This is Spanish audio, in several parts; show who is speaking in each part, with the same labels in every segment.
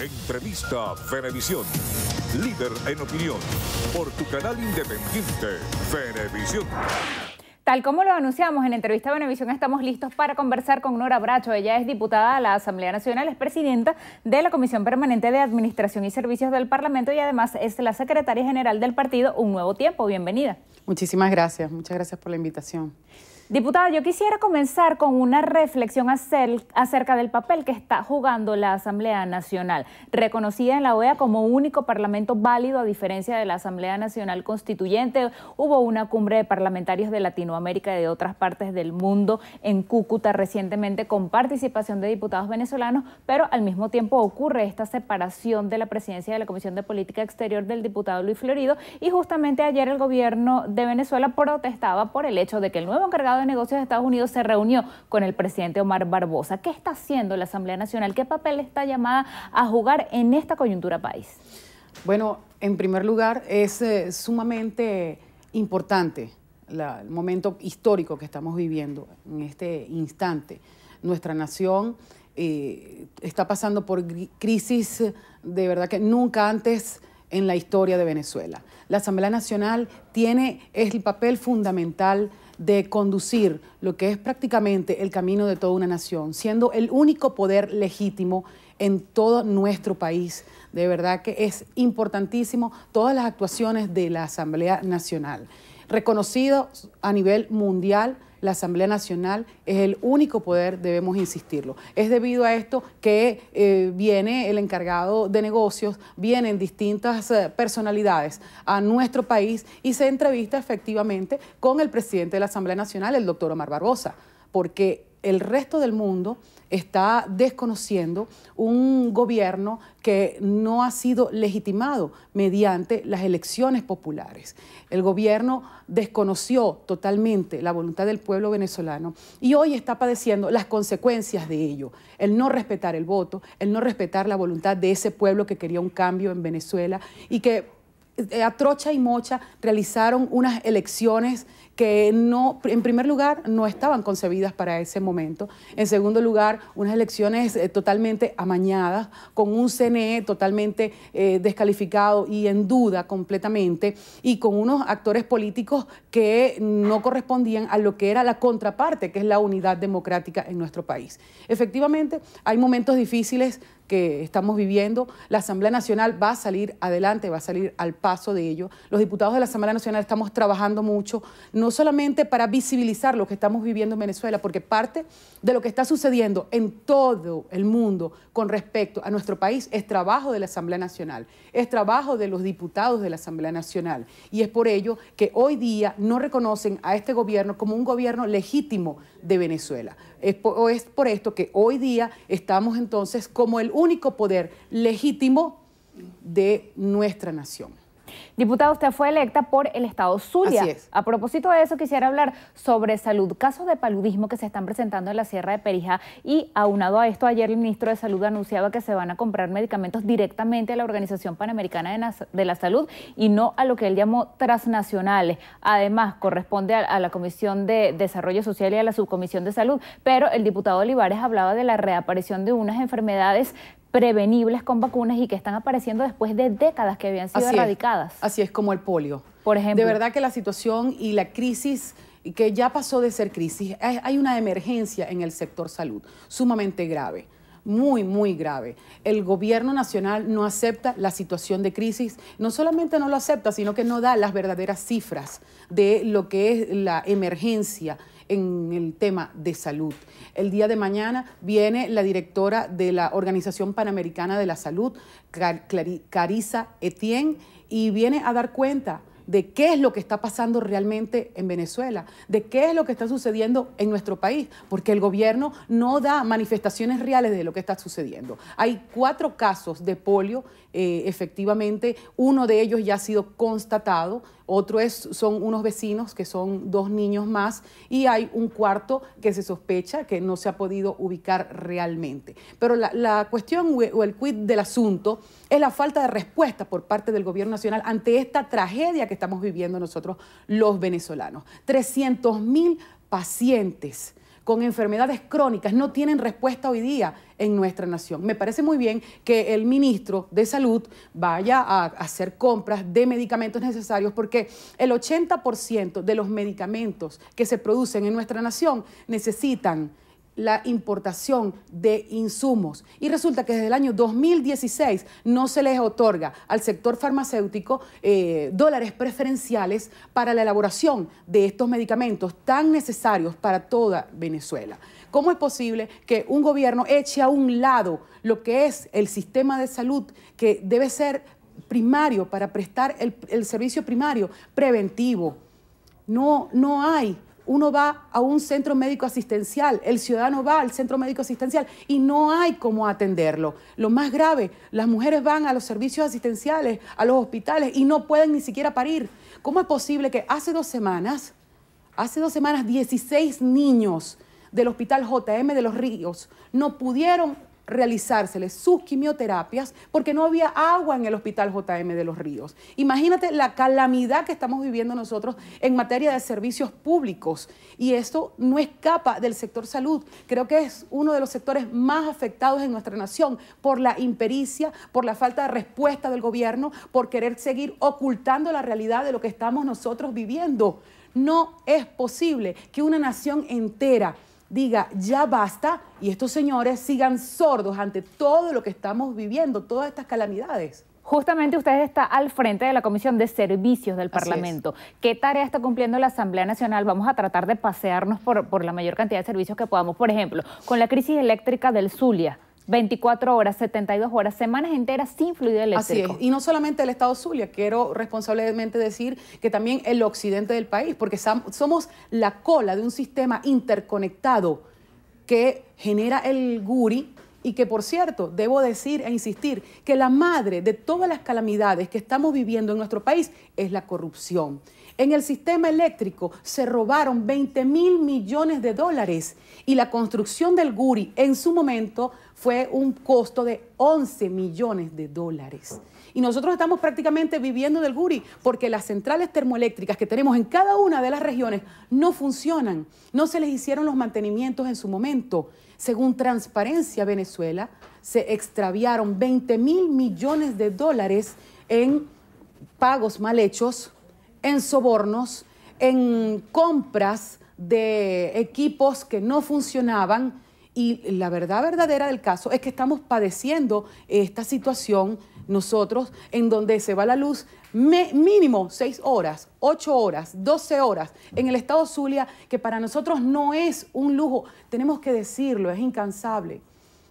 Speaker 1: Entrevista Venevisión, líder en opinión, por tu canal independiente, Venevisión.
Speaker 2: Tal como lo anunciamos en Entrevista Venevisión, estamos listos para conversar con Nora Bracho. Ella es diputada a la Asamblea Nacional, es presidenta de la Comisión Permanente de Administración y Servicios del Parlamento y además es la secretaria general del partido Un Nuevo Tiempo. Bienvenida.
Speaker 3: Muchísimas gracias. Muchas gracias por la invitación.
Speaker 2: Diputada, yo quisiera comenzar con una reflexión acerca del papel que está jugando la Asamblea Nacional, reconocida en la OEA como único parlamento válido a diferencia de la Asamblea Nacional Constituyente. Hubo una cumbre de parlamentarios de Latinoamérica y de otras partes del mundo en Cúcuta recientemente con participación de diputados venezolanos, pero al mismo tiempo ocurre esta separación de la presidencia de la Comisión de Política Exterior del diputado Luis Florido y justamente ayer el gobierno de Venezuela protestaba por el hecho de que el nuevo encargado de negocios de Estados Unidos se reunió con el presidente Omar Barbosa. ¿Qué está haciendo la Asamblea Nacional? ¿Qué papel está llamada a jugar en esta coyuntura país?
Speaker 3: Bueno, en primer lugar, es sumamente importante el momento histórico que estamos viviendo en este instante. Nuestra nación está pasando por crisis de verdad que nunca antes en la historia de Venezuela. La Asamblea Nacional tiene el papel fundamental de conducir lo que es prácticamente el camino de toda una nación, siendo el único poder legítimo en todo nuestro país. De verdad que es importantísimo todas las actuaciones de la Asamblea Nacional. Reconocido a nivel mundial, la Asamblea Nacional es el único poder, debemos insistirlo. Es debido a esto que viene el encargado de negocios, vienen distintas personalidades a nuestro país y se entrevista efectivamente con el presidente de la Asamblea Nacional, el doctor Omar Barbosa, porque el resto del mundo está desconociendo un gobierno que no ha sido legitimado mediante las elecciones populares. El gobierno desconoció totalmente la voluntad del pueblo venezolano y hoy está padeciendo las consecuencias de ello. El no respetar el voto, el no respetar la voluntad de ese pueblo que quería un cambio en Venezuela y que a trocha y mocha realizaron unas elecciones que no, en primer lugar, no estaban concebidas para ese momento. En segundo lugar, unas elecciones totalmente amañadas, con un CNE totalmente descalificado y en duda completamente, y con unos actores políticos que no correspondían a lo que era la contraparte, que es la unidad democrática en nuestro país. Efectivamente, hay momentos difíciles que estamos viviendo. La Asamblea Nacional va a salir adelante, va a salir al paso de ello. Los diputados de la Asamblea Nacional estamos trabajando mucho, no solamente para visibilizar lo que estamos viviendo en Venezuela, porque parte de lo que está sucediendo en todo el mundo con respecto a nuestro país es trabajo de la Asamblea Nacional, es trabajo de los diputados de la Asamblea Nacional. Y es por ello que hoy día no reconocen a este gobierno como un gobierno legítimo de Venezuela. Es por esto que hoy día estamos entonces como el único poder legítimo de nuestra nación.
Speaker 2: Diputada, usted fue electa por el estado Zulia.
Speaker 3: Así es.
Speaker 2: A propósito de eso, quisiera hablar sobre salud, casos de paludismo que se están presentando en la Sierra de Perijá y aunado a esto, ayer el ministro de Salud anunciaba que se van a comprar medicamentos directamente a la Organización Panamericana de la Salud y no a lo que él llamó transnacionales. Además, corresponde a la Comisión de Desarrollo Social y a la Subcomisión de Salud, pero el diputado Olivares hablaba de la reaparición de unas enfermedades prevenibles con vacunas y que están apareciendo después de décadas que habían sido erradicadas.
Speaker 3: Así es, como el polio.
Speaker 2: Por ejemplo.
Speaker 3: De verdad que la situación y la crisis, que ya pasó de ser crisis, hay una emergencia en el sector salud, sumamente grave. Muy, muy grave. El gobierno nacional no acepta la situación de crisis, no solamente no lo acepta, sino que no da las verdaderas cifras de lo que es la emergencia en el tema de salud. El día de mañana viene la directora de la Organización Panamericana de la Salud, Carissa Etienne, y viene a dar cuenta de qué es lo que está pasando realmente en Venezuela, de qué es lo que está sucediendo en nuestro país, porque el gobierno no da manifestaciones reales de lo que está sucediendo. Hay 4 casos de polio, efectivamente, uno de ellos ya ha sido constatado, otro son unos vecinos que son 2 niños más y hay un cuarto que se sospecha que no se ha podido ubicar realmente. Pero la cuestión o el quid del asunto es la falta de respuesta por parte del gobierno nacional ante esta tragedia que estamos viviendo nosotros los venezolanos. 300.000 pacientes con enfermedades crónicas no tienen respuesta hoy día en nuestra nación. Me parece muy bien que el ministro de Salud vaya a hacer compras de medicamentos necesarios porque el 80% de los medicamentos que se producen en nuestra nación necesitan la importación de insumos. Y resulta que desde el año 2016 no se les otorga al sector farmacéutico dólares preferenciales para la elaboración de estos medicamentos tan necesarios para toda Venezuela. ¿Cómo es posible que un gobierno eche a un lado lo que es el sistema de salud que debe ser primario para prestar el servicio primario preventivo? No hay. Uno va a un centro médico asistencial, el ciudadano va al centro médico asistencial y no hay cómo atenderlo. Lo más grave, las mujeres van a los servicios asistenciales, a los hospitales y no pueden ni siquiera parir. ¿Cómo es posible que hace dos semanas 16 niños del Hospital JM de Los Ríos no pudieron realizárseles sus quimioterapias porque no había agua en el Hospital JM de Los Ríos? Imagínate la calamidad que estamos viviendo nosotros en materia de servicios públicos y esto no escapa del sector salud. Creo que es uno de los sectores más afectados en nuestra nación por la impericia, por la falta de respuesta del gobierno, por querer seguir ocultando la realidad de lo que estamos nosotros viviendo. No es posible que una nación entera diga ya basta y estos señores sigan sordos ante todo lo que estamos viviendo, todas estas calamidades.
Speaker 2: Justamente usted está al frente de la Comisión de Servicios del Parlamento. ¿Qué tarea está cumpliendo la Asamblea Nacional? Vamos a tratar de pasearnos por la mayor cantidad de servicios que podamos. Por ejemplo, con la crisis eléctrica del Zulia. 24 horas, 72 horas, semanas enteras sin fluido eléctrico.
Speaker 3: Así es, y no solamente el estado Zulia, quiero responsablemente decir que también el occidente del país, porque somos la cola de un sistema interconectado que genera el Guri y que, por cierto, debo decir e insistir que la madre de todas las calamidades que estamos viviendo en nuestro país es la corrupción. En el sistema eléctrico se robaron 20.000 millones de dólares y la construcción del Guri en su momento fue un costo de 11 millones de dólares. Y nosotros estamos prácticamente viviendo del Guri porque las centrales termoeléctricas que tenemos en cada una de las regiones no funcionan, no se les hicieron los mantenimientos en su momento. Según Transparencia Venezuela, se extraviaron 20.000 millones de dólares en pagos mal hechos, en sobornos, en compras de equipos que no funcionaban y la verdad verdadera del caso es que estamos padeciendo esta situación nosotros en donde se va la luz mínimo 6 horas, 8 horas, 12 horas en el estado Zulia, que para nosotros no es un lujo, tenemos que decirlo, es incansable.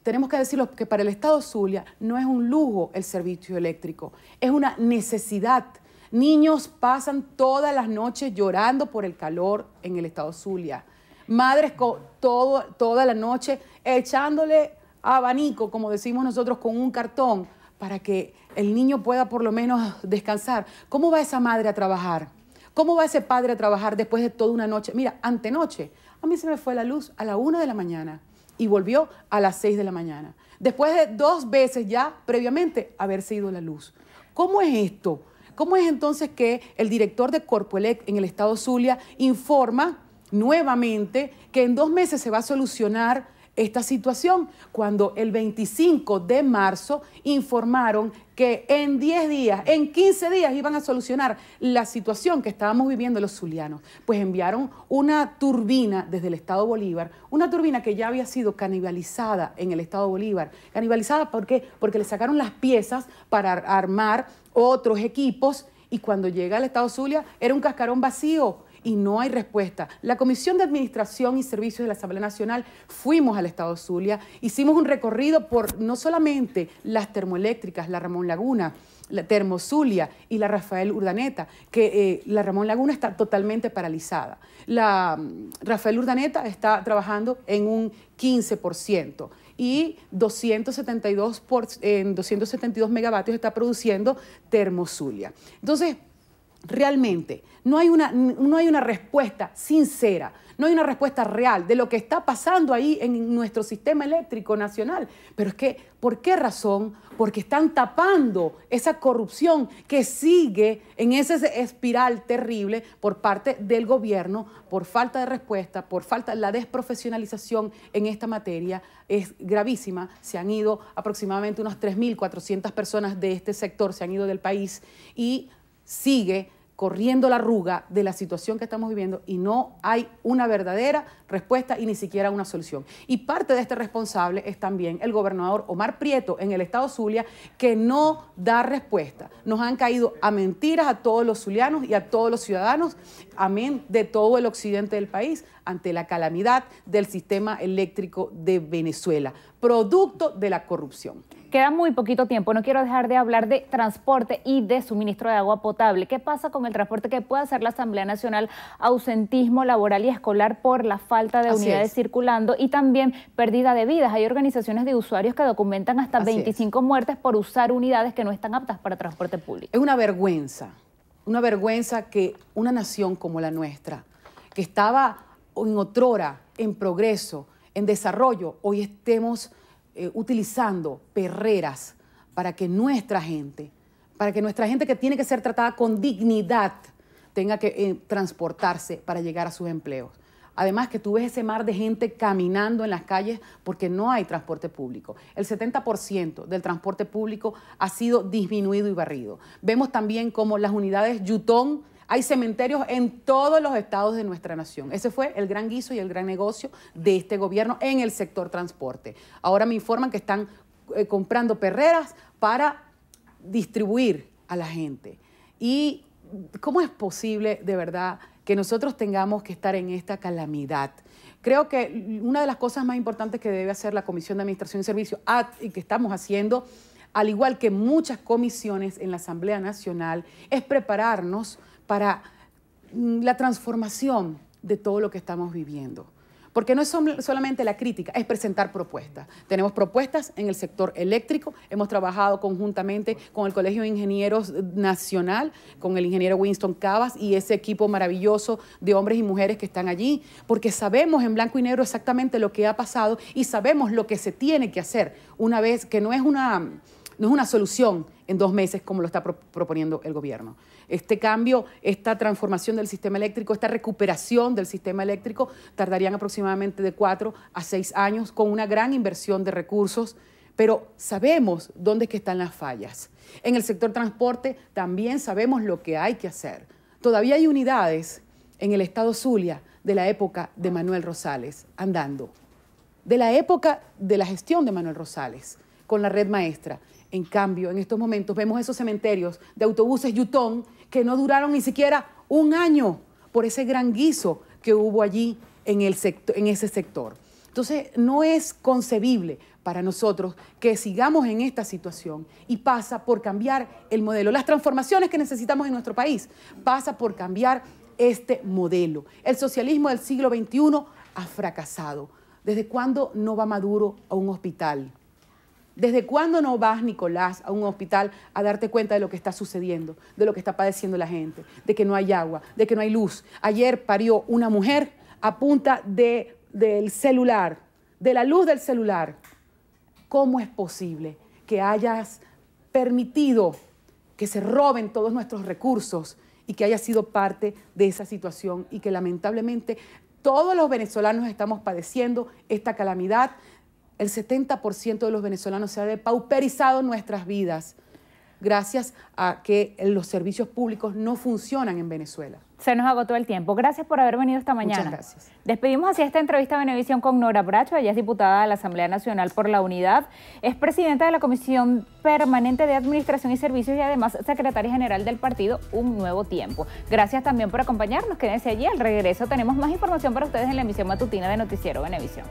Speaker 3: Tenemos que decirlo que para el estado Zulia no es un lujo el servicio eléctrico, es una necesidad. Niños pasan todas las noches llorando por el calor en el estado Zulia. Madres toda la noche echándole abanico, como decimos nosotros, con un cartón para que el niño pueda por lo menos descansar. ¿Cómo va esa madre a trabajar? ¿Cómo va ese padre a trabajar después de toda una noche? Mira, antenoche, a mí se me fue la luz a la 1 de la mañana y volvió a las 6 de la mañana. Después de 2 veces ya previamente haberse ido la luz. ¿Cómo es esto? ¿Cómo es entonces que el director de Corpoelec en el estado Zulia informa nuevamente que en 2 meses se va a solucionar esta situación, cuando el 25 de marzo informaron que en 10 días, en 15 días iban a solucionar la situación que estábamos viviendo los zulianos? Pues enviaron una turbina desde el estado Bolívar, una turbina que ya había sido canibalizada en el estado Bolívar. ¿Canibalizada por qué? Porque le sacaron las piezas para armar otros equipos y cuando llega al estado Zulia era un cascarón vacío. Y no hay respuesta. La Comisión de Administración y Servicios de la Asamblea Nacional fuimos al estado Zulia, hicimos un recorrido por no solamente las termoeléctricas, la Ramón Laguna, la Termozulia y la Rafael Urdaneta, que la Ramón Laguna está totalmente paralizada. La Rafael Urdaneta está trabajando en un 15% y 272 megavatios está produciendo Termozulia. Entonces, realmente, no hay una respuesta sincera, no hay una respuesta real de lo que está pasando ahí en nuestro sistema eléctrico nacional. Pero es que, ¿por qué razón? Porque están tapando esa corrupción que sigue en esa espiral terrible por parte del gobierno, por falta de respuesta, por falta de la desprofesionalización en esta materia. Es gravísima. Se han ido aproximadamente unas 3.400 personas de este sector, se han ido del país y sigue corriendo la arruga de la situación que estamos viviendo y no hay una verdadera respuesta y ni siquiera una solución. Y parte de este responsable es también el gobernador Omar Prieto en el estado Zulia, que no da respuesta. Nos han caído a mentiras a todos los zulianos y a todos los ciudadanos, amén, de todo el occidente del país, ante la calamidad del sistema eléctrico de Venezuela, producto de la corrupción.
Speaker 2: Queda muy poquito tiempo, no quiero dejar de hablar de transporte y de suministro de agua potable. ¿Qué pasa con el transporte que puede hacer la Asamblea Nacional? Ausentismo laboral y escolar por la falta de unidades circulando y también pérdida de vidas. Hay organizaciones de usuarios que documentan hasta 25 muertes por usar unidades que no están aptas para transporte público.
Speaker 3: Es una vergüenza que una nación como la nuestra, que estaba en otrora en progreso, en desarrollo, hoy estemos utilizando perreras para que nuestra gente que tiene que ser tratada con dignidad tenga que transportarse para llegar a sus empleos. Además que tú ves ese mar de gente caminando en las calles porque no hay transporte público. El 70% del transporte público ha sido disminuido y barrido. Vemos también como las unidades Yutón, hay cementerios en todos los estados de nuestra nación. Ese fue el gran guiso y el gran negocio de este gobierno en el sector transporte. Ahora me informan que están comprando perreras para distribuir a la gente. ¿Y cómo es posible, de verdad, que nosotros tengamos que estar en esta calamidad? Creo que una de las cosas más importantes que debe hacer la Comisión de Administración y Servicios, y que estamos haciendo, al igual que muchas comisiones en la Asamblea Nacional, es prepararnos para la transformación de todo lo que estamos viviendo. Porque no es solamente la crítica, es presentar propuestas. Tenemos propuestas en el sector eléctrico, hemos trabajado conjuntamente con el Colegio de Ingenieros Nacional, con el ingeniero Winston Cavas y ese equipo maravilloso de hombres y mujeres que están allí, porque sabemos en blanco y negro exactamente lo que ha pasado y sabemos lo que se tiene que hacer una vez que no es una solución en 2 meses como lo está proponiendo el gobierno. Este cambio, esta transformación del sistema eléctrico, esta recuperación del sistema eléctrico tardarían aproximadamente de 4 a 6 años con una gran inversión de recursos, pero sabemos dónde es que están las fallas. En el sector transporte también sabemos lo que hay que hacer. Todavía hay unidades en el estado Zulia de la época de Manuel Rosales andando, de la época de la gestión de Manuel Rosales con la red maestra. En cambio, en estos momentos vemos esos cementerios de autobuses Yutón que no duraron ni siquiera 1 año por ese gran guiso que hubo allí en ese sector. Entonces, no es concebible para nosotros que sigamos en esta situación y pasa por cambiar el modelo. Las transformaciones que necesitamos en nuestro país pasa por cambiar este modelo. El socialismo del siglo XXI ha fracasado. ¿Desde cuándo no va Maduro a un hospital? ¿Desde cuándo no vas, Nicolás, a un hospital a darte cuenta de lo que está sucediendo, de lo que está padeciendo la gente, de que no hay agua, de que no hay luz? Ayer parió una mujer a punta del celular, de la luz del celular. ¿Cómo es posible que hayas permitido que se roben todos nuestros recursos y que hayas sido parte de esa situación y que lamentablemente todos los venezolanos estamos padeciendo esta calamidad? El 70% de los venezolanos se ha depauperizado nuestras vidas gracias a que los servicios públicos no funcionan en Venezuela.
Speaker 2: Se nos agotó el tiempo. Gracias por haber venido esta mañana.
Speaker 3: Muchas gracias.
Speaker 2: Despedimos así esta entrevista a Venevisión con Nora Bracho. Ella es diputada de la Asamblea Nacional por la Unidad, es presidenta de la Comisión Permanente de Administración y Servicios y además secretaria general del partido Un Nuevo Tiempo. Gracias también por acompañarnos. Quédense allí. Al regreso tenemos más información para ustedes en la emisión matutina de Noticiero Venevisión.